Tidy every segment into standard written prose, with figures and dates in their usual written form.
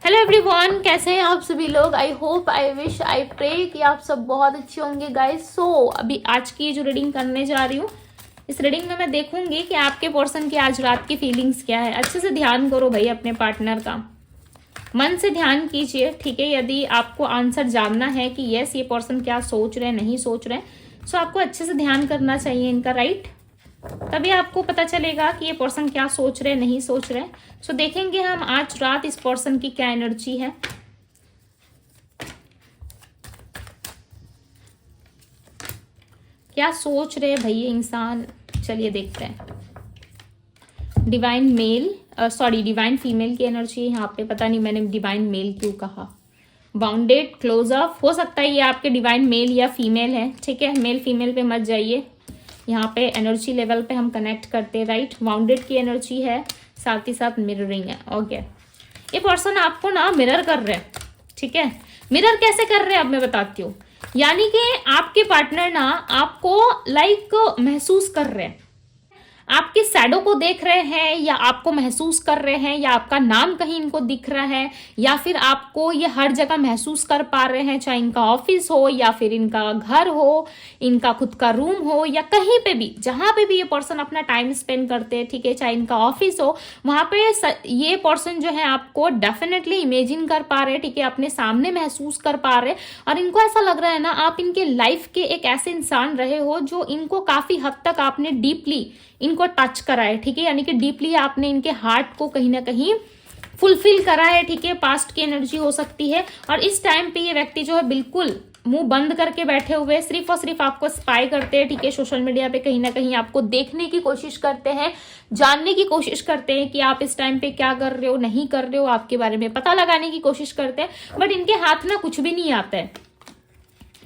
Hello everyone, कैसे हैं आप सभी लोग। I hope, I wish, I pray कि आप सब बहुत अच्छे होंगे गाइस। अभी आज की जो रीडिंग करने जा रही हूँ, इस रीडिंग में मैं देखूंगी कि आपके पर्सन की आज रात की फीलिंग्स क्या है। अच्छे से ध्यान करो भाई, अपने पार्टनर का मन से ध्यान कीजिए, ठीक है। यदि आपको आंसर जानना है कि यस ये पर्सन क्या सोच रहे हैं, नहीं सोच रहे हैं, सो आपको अच्छे से ध्यान करना चाहिए इनका, राइट। तभी आपको पता चलेगा कि ये पर्सन क्या सोच रहे, नहीं सोच रहे। सो देखेंगे हम आज रात इस पर्सन की क्या एनर्जी है। क्या सोच रहे भाई ये इंसान, चलिए देखते हैं। Divine male, sorry divine female की एनर्जी यहाँ पे। पता नहीं मैंने डिवाइन मेल क्यों कहा। बाउंडेड, क्लोज अप, हो सकता है ये आपके डिवाइन मेल या फीमेल है, ठीक है। मेल फीमेल पे मत जाइए, यहाँ पे एनर्जी लेवल पे हम कनेक्ट करते हैं, राइट। बाउंडेड की एनर्जी है, साथ ही साथ मिररिंग है। ओके, ये पर्सन आपको ना मिरर कर रहे हैं, ठीक है। मिरर कैसे कर रहे हैं अब मैं बताती हूँ। यानी कि आपके पार्टनर ना आपको लाइक महसूस कर रहे हैं, आपके शैडो को देख रहे हैं, या आपको महसूस कर रहे हैं, या आपका नाम कहीं इनको दिख रहा है, या फिर आपको ये हर जगह महसूस कर पा रहे हैं, चाहे इनका ऑफिस हो या फिर इनका घर हो, इनका खुद का रूम हो, या कहीं पे भी जहां पे भी ये पर्सन अपना टाइम स्पेंड करते हैं, ठीक है। चाहे इनका ऑफिस हो, वहां पे ये पर्सन जो है आपको डेफिनेटली इमेजिन कर पा रहे हैं, ठीक है, अपने सामने महसूस कर पा रहे हैं। और इनको ऐसा लग रहा है ना आप इनके लाइफ के एक ऐसे इंसान रहे हो जो इनको काफी हद तक आपने डीपली इनको टच करा है, ठीक है। यानी कि डीपली आपने इनके हार्ट को कहीं ना कहीं फुलफिल करा है, ठीक है। पास्ट की एनर्जी हो सकती है। और इस टाइम पे ये व्यक्ति जो है बिल्कुल मुंह बंद करके बैठे हुए सिर्फ और सिर्फ आपको स्पाई करते हैं, ठीक है। सोशल मीडिया पे कहीं ना कहीं आपको देखने की कोशिश करते हैं, जानने की कोशिश करते हैं कि आप इस टाइम पे क्या कर रहे हो, नहीं कर रहे हो, आपके बारे में पता लगाने की कोशिश करते हैं। बट इनके हाथ ना कुछ भी नहीं आता है,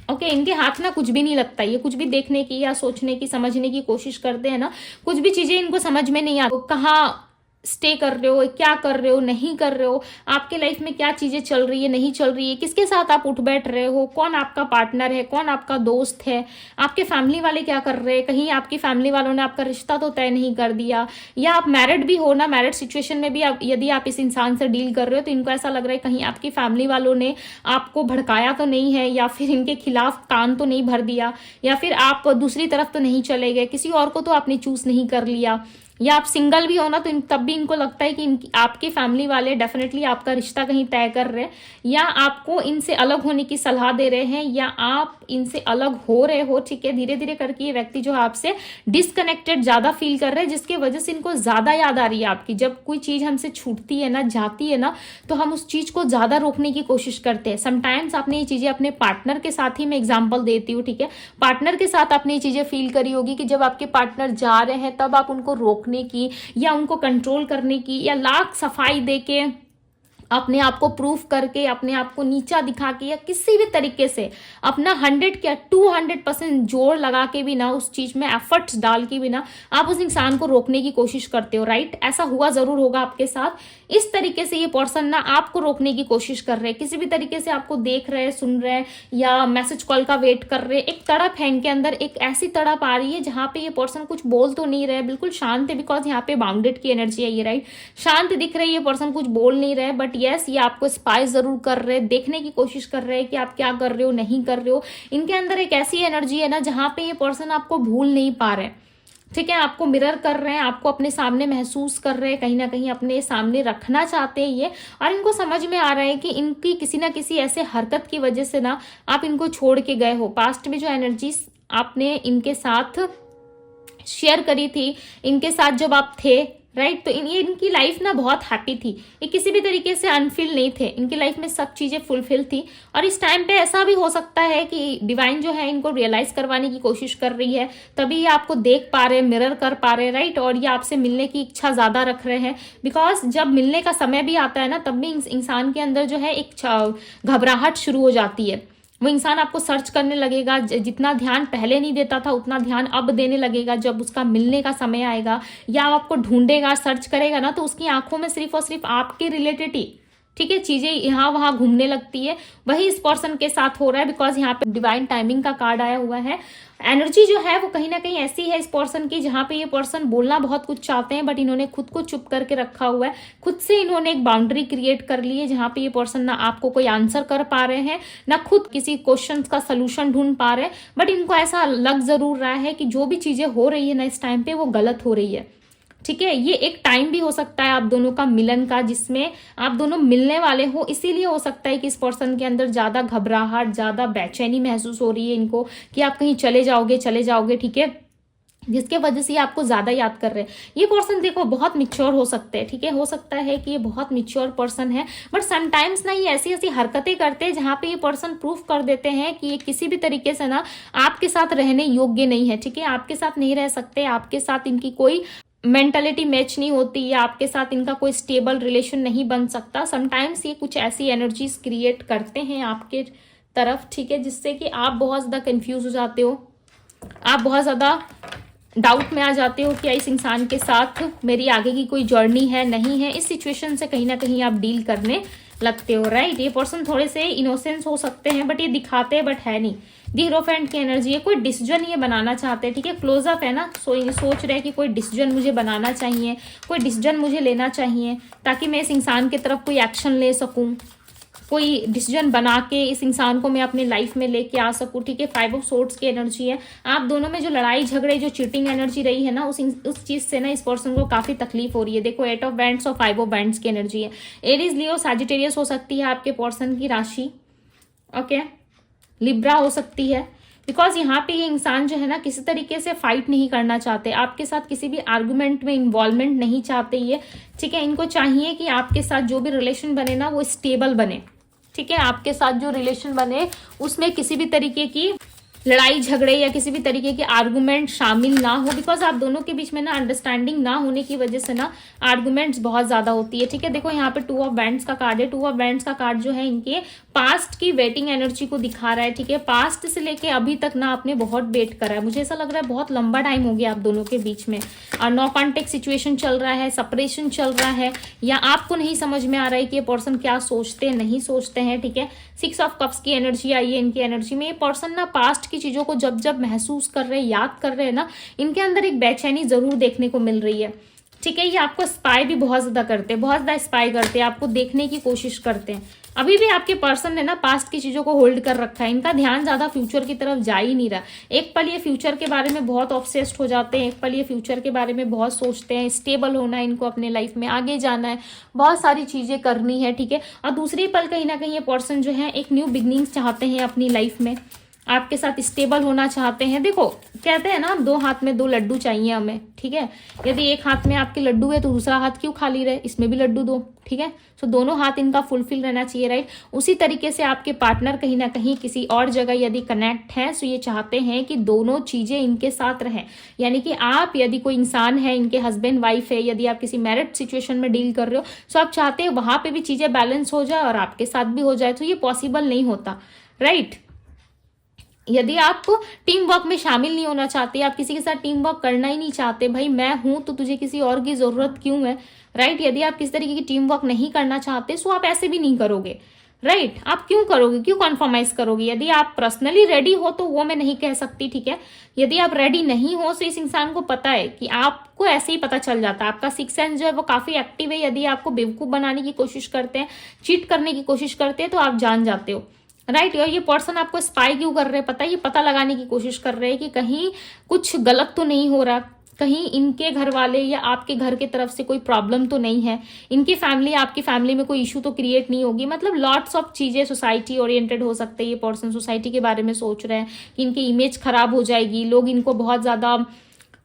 ओके। इनके हाथ ना कुछ भी नहीं लगता। ये कुछ भी देखने की या सोचने की, समझने की कोशिश करते हैं ना, कुछ भी चीजें इनको समझ में नहीं आती। कहाँ स्टे कर रहे हो, क्या कर रहे हो, नहीं कर रहे हो, आपके लाइफ में क्या चीजें चल रही है, नहीं चल रही है, किसके साथ आप उठ बैठ रहे हो, कौन आपका पार्टनर है, कौन आपका दोस्त है, आपके फैमिली वाले क्या कर रहे हैं, कहीं आपकी फैमिली वालों ने आपका रिश्ता तो तय नहीं कर दिया, या आप मैरिड भी हो ना, मैरिड सिचुएशन में भी यदि आप इस इंसान से डील कर रहे हो तो इनको ऐसा लग रहा है कहीं आपकी फैमिली वालों ने आपको भड़काया तो नहीं है, या फिर इनके खिलाफ कान तो नहीं भर दिया, या फिर आप दूसरी तरफ तो नहीं चले गए, किसी और को तो आपने चूज नहीं कर लिया, या आप सिंगल भी हो ना तो तब भी इनको लगता है कि आपके फैमिली वाले डेफिनेटली आपका रिश्ता कहीं तय कर रहे हैं, या आपको इनसे अलग होने की सलाह दे रहे हैं, या आप इनसे अलग हो रहे हो, ठीक है। धीरे धीरे करके ये व्यक्ति जो है आपसे डिसकनेक्टेड ज्यादा फील कर रहे हैं, जिसकी वजह से इनको ज्यादा याद आ रही है आपकी। जब कोई चीज हमसे छूटती है ना, जाती है ना, तो हम उस चीज को ज्यादा रोकने की कोशिश करते हैं। समटाइम्स आपने ये चीजें अपने पार्टनर के साथ ही, मैं एग्जाम्पल देती हूँ, ठीक है। पार्टनर के साथ आपने ये चीजें फील करी होगी कि जब आपके पार्टनर जा रहे हैं तब आप उनको रोकने की या उनको कंट्रोल करने की या लाख सफाई देके अपने आप को प्रूफ करके, अपने आप को नीचा दिखा के, या किसी भी तरीके से अपना 100 क्या 200% जोर लगा के भी ना, उस चीज में एफर्ट्स डाल के भी ना आप उस इंसान को रोकने की कोशिश करते हो, राइट। ऐसा हुआ जरूर होगा आपके साथ। इस तरीके से ये पर्सन ना आपको रोकने की कोशिश कर रहे हैं, किसी भी तरीके से आपको देख रहे हैं, सुन रहे हैं, या मैसेज कॉल का वेट कर रहे हैं। एक तड़प है इनके अंदर, एक ऐसी तड़प आ रही है जहां पे ये पर्सन कुछ बोल तो नहीं रहे, बिल्कुल शांत है, बिकॉज यहाँ पे बाउंडेड की एनर्जी है ये, राइट। शांत दिख रही है, ये पर्सन कुछ बोल नहीं रहे, बट यस ये आपको स्पाई जरूर कर रहे हैं, देखने की कोशिश कर रहे हैं कि आप क्या कर रहे हो, नहीं कर रहे हो। इनके अंदर एक ऐसी एनर्जी है ना जहां पे ये पर्सन आपको भूल नहीं पा रहे, ठीक है। आपको मिरर कर रहे हैं, आपको अपने सामने महसूस कर रहे हैं, कहीं ना कहीं अपने सामने रखना चाहते हैं ये। और इनको समझ में आ रहा है कि इनकी किसी ना किसी ऐसे हरकत की वजह से ना आप इनको छोड़ के गए हो। पास्ट में जो एनर्जी आपने इनके साथ शेयर करी थी, इनके साथ जब आप थे, राइट, तो ये इनकी लाइफ ना बहुत हैप्पी थी। ये किसी भी तरीके से अनफिल नहीं थे, इनकी लाइफ में सब चीजें फुलफिल थी। और इस टाइम पे ऐसा भी हो सकता है कि डिवाइन जो है इनको रियलाइज करवाने की कोशिश कर रही है, तभी ये आपको देख पा रहे हैं, मिरर कर पा रहे हैं, राइट। और ये आपसे मिलने की इच्छा ज्यादा रख रहे हैं, बिकॉज जब मिलने का समय भी आता है ना, तब भी इंसान के अंदर जो है एक घबराहट शुरू हो जाती है। वो इंसान आपको सर्च करने लगेगा, जितना ध्यान पहले नहीं देता था उतना ध्यान अब देने लगेगा जब उसका मिलने का समय आएगा, या आपको ढूंढेगा, सर्च करेगा ना, तो उसकी आंखों में सिर्फ और सिर्फ आपके रिलेटेड ही, ठीक है, चीजें यहाँ वहां घूमने लगती है, वही इस पर्सन के साथ हो रहा है, बिकॉज यहाँ पे डिवाइन टाइमिंग का कार्ड आया हुआ है। एनर्जी जो है वो कहीं ना कहीं ऐसी है इस पर्सन की, जहां पे ये पर्सन बोलना बहुत कुछ चाहते हैं, बट इन्होंने खुद को चुप करके रखा हुआ है, खुद से इन्होंने एक बाउंड्री क्रिएट कर ली है, जहां पे ये पर्सन ना आपको कोई आंसर कर पा रहे हैं, ना खुद किसी क्वेश्चन का सोल्यूशन ढूंढ पा रहे हैं, बट इनको ऐसा लग जरूर रहा है कि जो भी चीजें हो रही है ना इस टाइम पे वो गलत हो रही है। ठीक है, ये एक टाइम भी हो सकता है आप दोनों का मिलन का, जिसमें आप दोनों मिलने वाले हो, इसीलिए हो सकता है कि इस पर्सन के अंदर ज्यादा घबराहट, ज्यादा बेचैनी महसूस हो रही है इनको, कि आप कहीं चले जाओगे, ठीक है, जिसके वजह से ये आपको ज्यादा याद कर रहे हैं। ये पर्सन देखो बहुत मिच्योर हो सकते हैं, ठीक है, हो सकता है कि ये बहुत मिच्योर पर्सन है, बट समटाइम्स ना ये ऐसी ऐसी हरकतें करते हैं जहां पे ये पर्सन प्रूफ कर देते हैं कि ये किसी भी तरीके से ना आपके साथ रहने योग्य नहीं है। ठीक है, आपके साथ नहीं रह सकते, आपके साथ इनकी कोई मेंटलिटी मैच नहीं होती, या आपके साथ इनका कोई स्टेबल रिलेशन नहीं बन सकता। समटाइम्स ये कुछ ऐसी एनर्जीज क्रिएट करते हैं आपके तरफ, ठीक है, जिससे कि आप बहुत ज्यादा कंफ्यूज हो जाते हो, आप बहुत ज्यादा डाउट में आ जाते हो कि इस इंसान के साथ मेरी आगे की कोई जर्नी है नहीं है। इस सिचुएशन से कहीं ना कहीं आप डील करने लगते हो, राइट। ये पर्सन थोड़े से इनोसेंस हो सकते हैं, बट ये दिखाते हैं बट है नहीं। दी हीरोफेंट की एनर्जी है, कोई डिसीजन ये बनाना चाहते हैं, ठीक है, क्लोजअप है ना, सोच रहे हैं कि कोई डिसीजन मुझे बनाना चाहिए, कोई डिसीजन मुझे लेना चाहिए, ताकि मैं इस इंसान की तरफ कोई एक्शन ले सकूं, कोई डिसीजन बना के इस इंसान को मैं अपनी लाइफ में लेके आ सकूं। ठीक है, 5 ऑफ सोर्ड्स की एनर्जी है। आप दोनों में जो लड़ाई झगड़े, जो चीटिंग एनर्जी रही है ना, उस चीज से ना इस पर्सन को काफी तकलीफ हो रही है। देखो 8 ऑफ बैंड्स और 5 ऑफ बैंड्स की एनर्जी है। एरीज, लियो, सैजिटेरियस हो सकती है आपके पर्सन की राशि, ओके, लिब्रा हो सकती है, बिकॉज यहाँ पे ये इंसान जो है ना किसी तरीके से फाइट नहीं करना चाहते, आपके साथ किसी भी आर्गुमेंट में इन्वॉल्वमेंट नहीं चाहते ये। ठीक है, इनको चाहिए कि आपके साथ जो भी रिलेशन बने ना वो स्टेबल बने। ठीक है, आपके साथ जो रिलेशन बने उसमें किसी भी तरीके की लड़ाई झगड़े या किसी भी तरीके के आर्गुमेंट शामिल ना हो, बिकॉज आप दोनों के बीच में ना अंडरस्टैंडिंग ना होने की वजह से ना आर्गुमेंट्स बहुत ज्यादा होती है। ठीक है, देखो यहाँ पे 2 ऑफ बैंड्स का कार्ड है। 2 ऑफ बैंड्स का कार्ड जो है इनके पास्ट की वेटिंग एनर्जी को दिखा रहा है। ठीक है, पास्ट से लेके अभी तक ना आपने बहुत वेट करा है, मुझे ऐसा लग रहा है बहुत लंबा टाइम हो गया आप दोनों के बीच में, और नो कॉन्टेक्ट सिचुएशन चल रहा है, सेपरेशन चल रहा है, या आपको नहीं समझ में आ रहा है कि ये पर्सन क्या सोचते हैं नहीं सोचते हैं। ठीक है, 6 ऑफ कप्स की एनर्जी आई है इनकी एनर्जी में। ये पर्सन ना पास्ट की चीजों को जब जब महसूस कर रहे हैं, याद कर रहे हैं ना, इनके अंदर एक बेचैनी जरूर देखने को मिल रही है। ठीक है, ये आपको स्पाई भी बहुत ज्यादा करते हैं, बहुत ज्यादा स्पाई करते हैं, आपको देखने की कोशिश करते हैं। अभी भी आपके पर्सन ने ना पास्ट की चीजों को होल्ड कर रखा है, इनका ध्यान ज्यादा फ्यूचर की तरफ जा ही नहीं रहा। एक पल ये फ्यूचर के बारे में बहुत ऑब्सेस्ड हो जाते हैं, एक पल ये फ्यूचर के बारे में बहुत सोचते हैं, स्टेबल होना है इनको, अपने लाइफ में आगे जाना है, बहुत सारी चीजें करनी है। ठीक है, और दूसरी पल कहीं ना कहीं ये पर्सन जो है एक न्यू बिगनिंग्स चाहते हैं अपनी लाइफ में, आपके साथ स्टेबल होना चाहते हैं। देखो कहते हैं ना 2 हाथ में 2 लड्डू चाहिए हमें। ठीक है, यदि एक हाथ में आपके लड्डू है तो दूसरा हाथ क्यों खाली रहे, इसमें भी लड्डू दो। ठीक है, तो दोनों हाथ इनका फुलफिल रहना चाहिए, राइट। उसी तरीके से आपके पार्टनर कहीं ना कहीं किसी और जगह यदि कनेक्ट है तो ये चाहते हैं कि दोनों चीजें इनके साथ रहें। यानी कि आप यदि कोई इंसान है, इनके हस्बैंड वाइफ है, यदि आप किसी मैरिड सिचुएशन में डील कर रहे हो तो आप चाहते हैं वहां पे भी चीजें बैलेंस हो जाए और आपके साथ भी हो जाए, तो ये पॉसिबल नहीं होता, राइट। यदि आप टीम वर्क में शामिल नहीं होना चाहते, आप किसी के साथ टीम वर्क करना ही नहीं चाहते, भाई मैं हूं तो तुझे किसी और की जरूरत क्यों है, राइट। यदि आप किसी तरीके की टीम वर्क नहीं करना चाहते तो आप ऐसे भी नहीं करोगे, राइट। आप क्यों करोगे, क्यों कॉन्फर्माइज करोगे। यदि आप पर्सनली रेडी हो तो वो मैं नहीं कह सकती, ठीक है। यदि आप रेडी नहीं हो तो इस इंसान को पता है कि आपको ऐसे ही पता चल जाता है, आपका सिक्स सेंस जो है वो काफी एक्टिव है। यदि आपको बेवकूफ बनाने की कोशिश करते हैं, चीट करने की कोशिश करते हैं तो आप जान जाते हो, राइट। और ये पर्सन आपको स्पाई क्यों कर रहे हैं पता है, ये पता लगाने की कोशिश कर रहे हैं कि कहीं कुछ गलत तो नहीं हो रहा, कहीं इनके घर वाले या आपके घर की तरफ से कोई प्रॉब्लम तो नहीं है, इनकी फैमिली आपकी फैमिली में कोई इशू तो क्रिएट नहीं होगी। मतलब लॉट्स ऑफ चीजें सोसाइटी ओरिएंटेड हो सकते हैं। ये पर्सन सोसाइटी के बारे में सोच रहे हैं कि इनकी इमेज खराब हो जाएगी, लोग इनको बहुत ज्यादा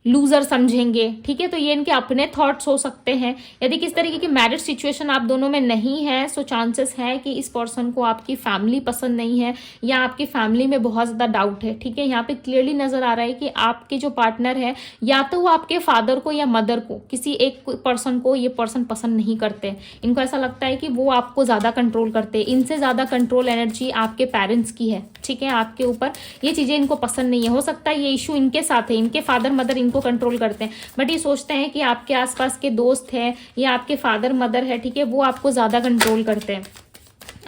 लूजर समझेंगे, ठीक है। तो ये इनके अपने थॉट्स हो सकते हैं। यदि किस तरीके की मैरिज सिचुएशन आप दोनों में नहीं है तो चांसेस है कि इस पर्सन को आपकी फैमिली पसंद नहीं है या आपकी फैमिली में बहुत ज्यादा डाउट है, ठीक है। यहाँ पे क्लियरली नजर आ रहा है कि आपके जो पार्टनर है या तो वो आपके फादर को या मदर को, किसी एक पर्सन को ये पर्सन पसंद नहीं करते। इनको ऐसा लगता है कि वो आपको ज्यादा कंट्रोल करते हैं, इनसे ज्यादा कंट्रोल एनर्जी आपके पेरेंट्स की है, ठीक है, आपके ऊपर। ये चीजें इनको पसंद नहीं है। हो सकता है ये इशू इनके साथ है, इनके फादर मदर उनको कंट्रोल करते हैं, बट ये सोचते हैं कि आपके आसपास के दोस्त हैं या आपके फादर मदर है, ठीक है, वो आपको ज़्यादा कंट्रोल करते हैं।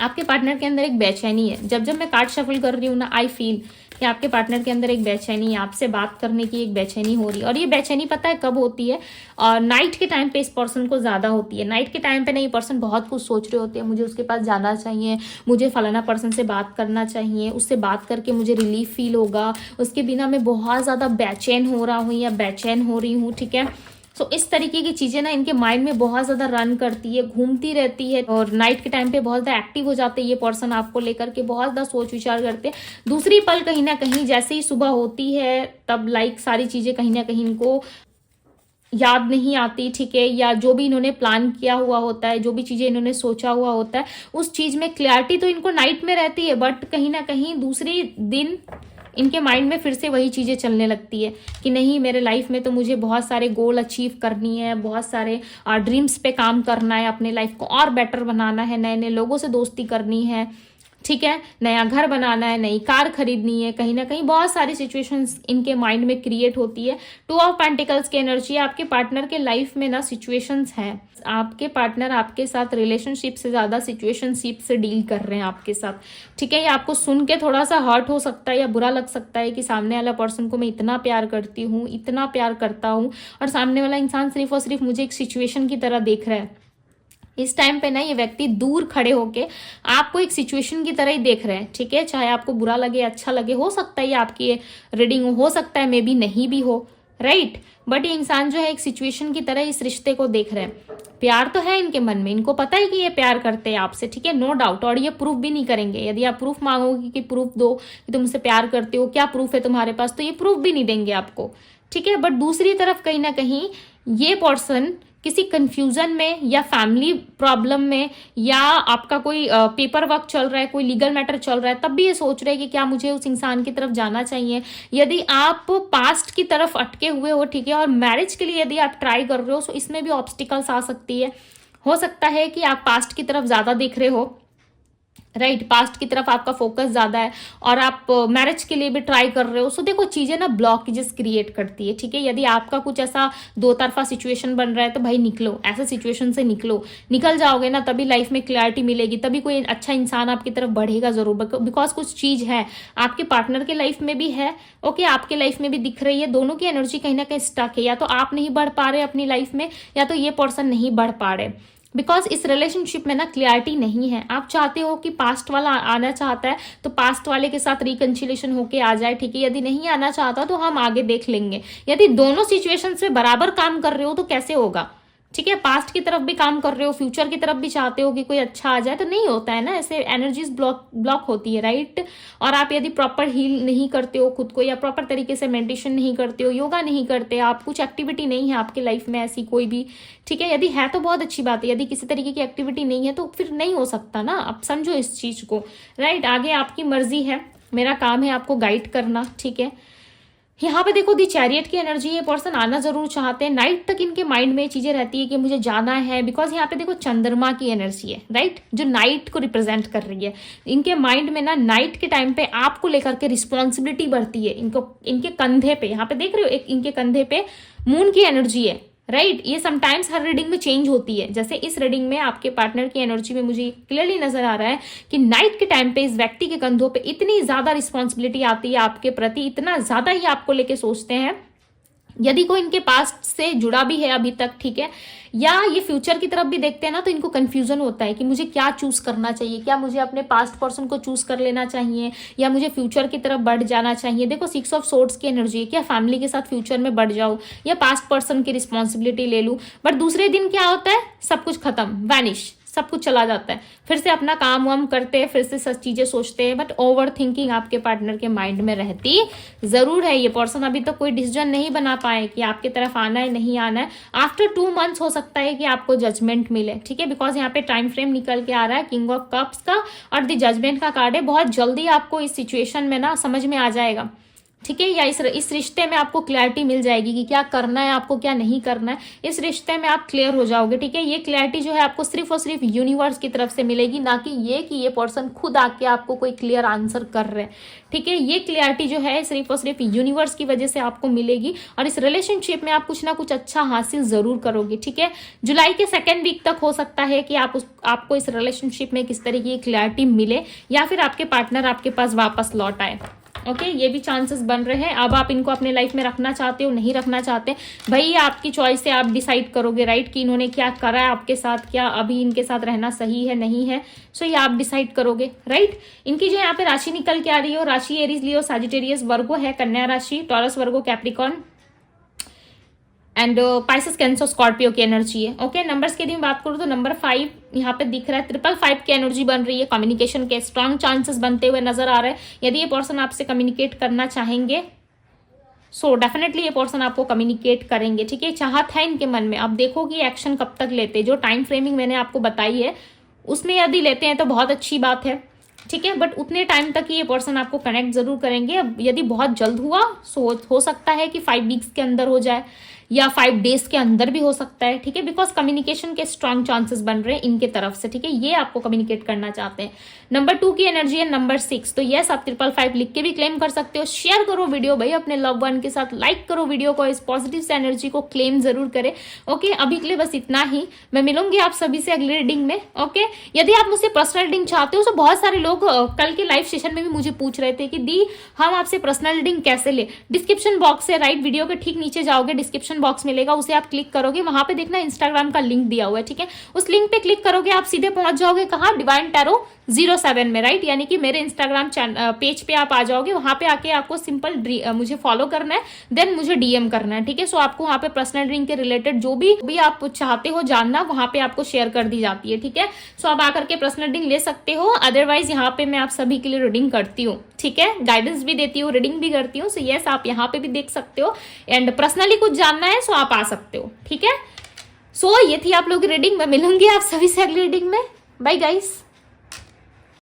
आपके पार्टनर के अंदर एक बेचैनी है। जब जब मैं कार्ड शफल कर रही हूँ ना, आई फील कि आपके पार्टनर के अंदर एक बेचैनी है, आपसे बात करने की एक बेचैनी हो रही है। और ये बेचैनी पता है कब होती है? और नाइट के टाइम पे इस पर्सन को ज़्यादा होती है। नाइट के टाइम पे ना ये पर्सन बहुत कुछ सोच रहे होते हैं, मुझे उसके पास जाना चाहिए, मुझे फलाना पर्सन से बात करना चाहिए, उससे बात करके मुझे रिलीफ फील होगा, उसके बिना मैं बहुत ज़्यादा बेचैन हो रहा हूँ या बेचैन हो रही हूँ, ठीक है। सो इस तरीके की चीज़ें ना इनके माइंड में बहुत ज़्यादा रन करती है, घूमती रहती है। और नाइट के टाइम पे बहुत ज़्यादा एक्टिव हो जाते हैं ये पर्सन, आपको लेकर के बहुत ज़्यादा सोच विचार करते हैं। दूसरी पल कहीं ना कहीं जैसे ही सुबह होती है तब सारी चीज़ें कहीं ना कहीं इनको याद नहीं आती, ठीक है, या जो भी इन्होंने प्लान किया हुआ होता है, जो भी चीज़ें इन्होंने सोचा हुआ होता है, उस चीज़ में क्लैरिटी तो इनको नाइट में रहती है, बट कहीं ना कहीं दूसरी दिन इनके माइंड में फिर से वही चीज़ें चलने लगती है कि नहीं, मेरे लाइफ में तो मुझे बहुत सारे गोल अचीव करनी है, बहुत सारे ड्रीम्स पे काम करना है, अपने लाइफ को और बेटर बनाना है, नए नए लोगों से दोस्ती करनी है, ठीक है, नया घर बनाना है, नई कार खरीदनी है। कहीं ना कहीं बहुत सारी सिचुएशंस इनके माइंड में क्रिएट होती है। 2 ऑफ पेंटिकल्स की एनर्जी, आपके पार्टनर के लाइफ में ना सिचुएशंस हैं। आपके पार्टनर आपके साथ रिलेशनशिप से ज़्यादा सिचुएशनशिप से डील कर रहे हैं आपके साथ, ठीक है। ये आपको सुन के थोड़ा सा हर्ट हो सकता है या बुरा लग सकता है कि सामने वाला पर्सन को मैं इतना प्यार करती हूँ, इतना प्यार करता हूँ, और सामने वाला इंसान सिर्फ और सिर्फ मुझे एक सिचुएशन की तरह देख रहा है। इस टाइम पे ना ये व्यक्ति दूर खड़े होके आपको एक सिचुएशन की तरह ही देख रहे हैं, ठीक है। चाहे आपको बुरा लगे, अच्छा लगे, हो सकता है ये आपकी रीडिंग हो सकता है मे बी नहीं भी हो, राइट, बट ये इंसान जो है एक सिचुएशन की तरह इस रिश्ते को देख रहे हैं। प्यार तो है इनके मन में, इनको पता है कि ये प्यार करते हैं आपसे, ठीक है, नो डाउट। और ये प्रूफ भी नहीं करेंगे। यदि आप प्रूफ मांगोगे कि प्रूफ दो कि तुम मुझसे प्यार करते हो, क्या प्रूफ है तुम्हारे पास, तो ये प्रूफ भी नहीं देंगे आपको, ठीक है। बट दूसरी तरफ कहीं ना कहीं ये पर्सन किसी कंफ्यूजन में या फैमिली प्रॉब्लम में या आपका कोई पेपर वर्क चल रहा है, कोई लीगल मैटर चल रहा है, तब भी ये सोच रहे हैं कि क्या मुझे उस इंसान की तरफ जाना चाहिए। यदि आप पास्ट की तरफ अटके हुए हो, ठीक है, और मैरिज के लिए यदि आप ट्राई कर रहे हो, तो इसमें भी ऑब्स्टिकल्स आ सकती है। हो सकता है कि आप पास्ट की तरफ ज़्यादा देख रहे हो, राइट, पास्ट की तरफ आपका फोकस ज्यादा है और आप मैरिज के लिए भी ट्राई कर रहे हो। सो देखो चीजें ना ब्लॉकेजेस क्रिएट करती है, ठीक है। यदि आपका कुछ ऐसा दो तरफा सिचुएशन बन रहा है तो भाई निकलो, ऐसे सिचुएशन से निकलो। निकल जाओगे ना तभी लाइफ में क्लैरिटी मिलेगी, तभी कोई अच्छा इंसान आपकी तरफ बढ़ेगा जरूर। बिकॉज कुछ चीज है आपके पार्टनर के लाइफ में भी है, ओके, आपके लाइफ में भी दिख रही है। दोनों की एनर्जी कहीं ना कहीं स्टक है, या तो आप नहीं बढ़ पा रहे अपनी लाइफ में, या तो ये पर्सन नहीं बढ़ पा रहे। बिकॉज इस रिलेशनशिप में ना क्लियरिटी नहीं है। आप चाहते हो कि पास्ट वाला आना चाहता है तो पास्ट वाले के साथ रिकंसिलिएशन होके आ जाए, ठीक है। यदि नहीं आना चाहता तो हम आगे देख लेंगे। यदि दोनों सिचुएशन से बराबर काम कर रहे हो तो कैसे होगा, ठीक है। पास्ट की तरफ भी काम कर रहे हो, फ्यूचर की तरफ भी चाहते हो कि कोई अच्छा आ जाए, तो नहीं होता है ना, ऐसे एनर्जीज ब्लॉक होती है, राइट। और आप यदि प्रॉपर हील नहीं करते हो खुद को, या प्रॉपर तरीके से मेडिटेशन नहीं करते हो, योगा नहीं करते, आप कुछ एक्टिविटी नहीं है आपके लाइफ में ऐसी कोई भी, ठीक है। यदि है तो बहुत अच्छी बात है, यदि किसी तरीके की एक्टिविटी नहीं है तो फिर नहीं हो सकता ना। आप समझो इस चीज को, राइट। आगे आपकी मर्जी है, मेरा काम है आपको गाइड करना, ठीक है। यहाँ पे देखो दी चैरियट की एनर्जी, ये पर्सन आना जरूर चाहते हैं। नाइट तक इनके माइंड में चीजें रहती है कि मुझे जाना है, बिकॉज यहाँ पे देखो चंद्रमा की एनर्जी है, राइट, जो नाइट को रिप्रेजेंट कर रही है। इनके माइंड में ना नाइट के टाइम पे आपको लेकर के रिस्पॉन्सिबिलिटी बढ़ती है। इनको इनके कंधे पे, यहाँ पे देख रहे हो, एक इनके कंधे पे मून की एनर्जी है, राइट। ये समटाइम्स हर रीडिंग में चेंज होती है। जैसे इस रीडिंग में आपके पार्टनर की एनर्जी में मुझे क्लियरली नजर आ रहा है कि नाइट के टाइम पे इस व्यक्ति के कंधों पे इतनी ज्यादा रिस्पॉन्सिबिलिटी आती है आपके प्रति, इतना ज्यादा ही आपको लेके सोचते हैं। यदि कोई इनके पास्ट से जुड़ा भी है अभी तक, ठीक है, या ये फ्यूचर की तरफ भी देखते हैं ना, तो इनको कंफ्यूजन होता है कि मुझे क्या चूज करना चाहिए। क्या मुझे अपने पास्ट पर्सन को चूज कर लेना चाहिए या मुझे फ्यूचर की तरफ बढ़ जाना चाहिए। देखो 6 ऑफ सोर्ड्स की एनर्जी है, क्या फैमिली के साथ फ्यूचर में बढ़ जाऊं या पास्ट पर्सन की रिस्पॉन्सिबिलिटी ले लूं। बट दूसरे दिन क्या होता है, सब कुछ खत्म, वैनिश, सब कुछ चला जाता है। फिर से अपना काम वाम करते हैं, फिर से सब चीजें सोचते हैं, बट ओवर थिंकिंग आपके पार्टनर के माइंड में रहती जरूर है। ये पर्सन अभी तक कोई डिसीजन नहीं बना पाए कि आपकी तरफ आना है नहीं आना है। आफ्टर 2 मंथ्स हो सकता है कि आपको जजमेंट मिले, ठीक है, बिकॉज यहाँ पे टाइम फ्रेम निकल के आ रहा है किंग ऑफ कप्स का और द जजमेंट का कार्ड है। बहुत जल्दी आपको इस सिचुएशन में ना समझ में आ जाएगा, ठीक है, या इस रिश्ते में आपको क्लैरिटी मिल जाएगी कि क्या करना है आपको, क्या नहीं करना है। इस रिश्ते में आप क्लियर हो जाओगे। ठीक है, ये क्लैरिटी जो है आपको सिर्फ और सिर्फ यूनिवर्स की तरफ से मिलेगी, ना कि ये पर्सन खुद आके आपको कोई क्लियर आंसर कर रहे हैं। ठीक है, ये क्लैरिटी जो है सिर्फ और सिर्फ यूनिवर्स की वजह से आपको मिलेगी और इस रिलेशनशिप में आप कुछ ना कुछ अच्छा हासिल जरूर करोगे। ठीक है, जुलाई के 2nd वीक तक हो सकता है कि आपको इस रिलेशनशिप में किस तरह की क्लैरिटी मिले या फिर आपके पार्टनर आपके पास वापस लौट आए। ओके, ये भी चांसेस बन रहे हैं। अब आप इनको अपने लाइफ में रखना चाहते हो, नहीं रखना चाहते, भाई आपकी चॉइस है, आप डिसाइड करोगे, राइट, कि इन्होंने क्या करा है आपके साथ, क्या अभी इनके साथ रहना सही है नहीं है। सो ये आप डिसाइड करोगे, राइट। इनकी जो यहाँ पे राशि निकल के आ रही हो, राशि एरीज लियो, सजिटेरियस, वर्गो है, कन्या राशि, taurus, Virgo, Capricorn and Pisces, cancer, Scorpio की एनर्जी है। ओके, नंबर्स की यदि बात करूँ तो नंबर 5 यहाँ पे दिख रहा है, 555 की एनर्जी बन रही है। कम्युनिकेशन के स्ट्रांग चांसेस बनते हुए नजर आ रहे हैं। यदि ये पर्सन आपसे कम्युनिकेट करना चाहेंगे सो डेफिनेटली ये पर्सन आपको कम्युनिकेट करेंगे। ठीक है, चाहत है इनके मन में। अब देखो कि एक्शन कब तक लेते हैं। जो टाइम फ्रेमिंग मैंने आपको बताई है उसमें यदि लेते हैं तो बहुत अच्छी बात है। ठीक है, बट उतने टाइम तक ये पर्सन आपको कनेक्ट जरूर करेंगे। अब यदि बहुत जल्द हुआ सो हो सकता है कि 5 वीक्स के अंदर हो जाए या 5 डेज के अंदर भी हो सकता है। ठीक है, बिकॉज कम्युनिकेशन के स्ट्रांग चांसेस बन रहे हैं इनके तरफ से। ठीक है, ये आपको कम्युनिकेट करना चाहते हैं। नंबर 2 की एनर्जी है, नंबर 6। तो यस, आप 555 लिख के भी क्लेम कर सकते हो। शेयर करो वीडियो भाई अपने लव वन के साथ, लाइक करो वीडियो को, इस पॉजिटिव से एनर्जी को क्लेम जरूर करें। ओके, अभी के लिए बस इतना ही। मैं मिलूंगी आप सभी से अगले रीडिंग में। ओके, यदि आप मुझसे पर्सनल रीडिंग चाहते हो तो बहुत सारे लोग कल के लाइव सेशन में भी मुझे पूछ रहे थे कि दी हम आपसे पर्सनल रीडिंग कैसे ले। डिस्क्रिप्शन बॉक्स है, राइट, वीडियो के ठीक नीचे जाओगे, डिस्क्रिप्शन बॉक्स मिलेगा, उसे आप क्लिक करोगे, वहां पे देखना इंस्टाग्राम का लिंक दिया हुआ है। ठीक है, उस लिंक पे क्लिक करोगे, आप सीधे पहुंच जाओगे कहाँ, डिवाइन टैरो 07 में, राइट, यानी कि मेरे इंस्टाग्राम पेज पे आप आ जाओगे। वहां पे आके आपको सिंपल मुझे फॉलो करना है, देन मुझे डीएम करना है। ठीक है, सो आपको वहां पे पर्सनल रीडिंग के रिलेटेड जो भी आप चाहते हो जानना वहां पे आपको शेयर कर दी जाती है। ठीक है, सो आप आकर के पर्सनल रीडिंग ले सकते हो। अदरवाइज यहाँ पे मैं आप सभी के लिए रीडिंग करती हूँ। ठीक है, गाइडेंस भी देती हूँ, रीडिंग भी करती हूँ। सो यस, आप यहाँ पे भी देख सकते हो एंड पर्सनली कुछ जानना है सो आप आ सकते हो। ठीक है, सो ये थी आप लोग की रीडिंग। मैं मिलूंगी आप सभी से अगली रीडिंग में। Bye guys.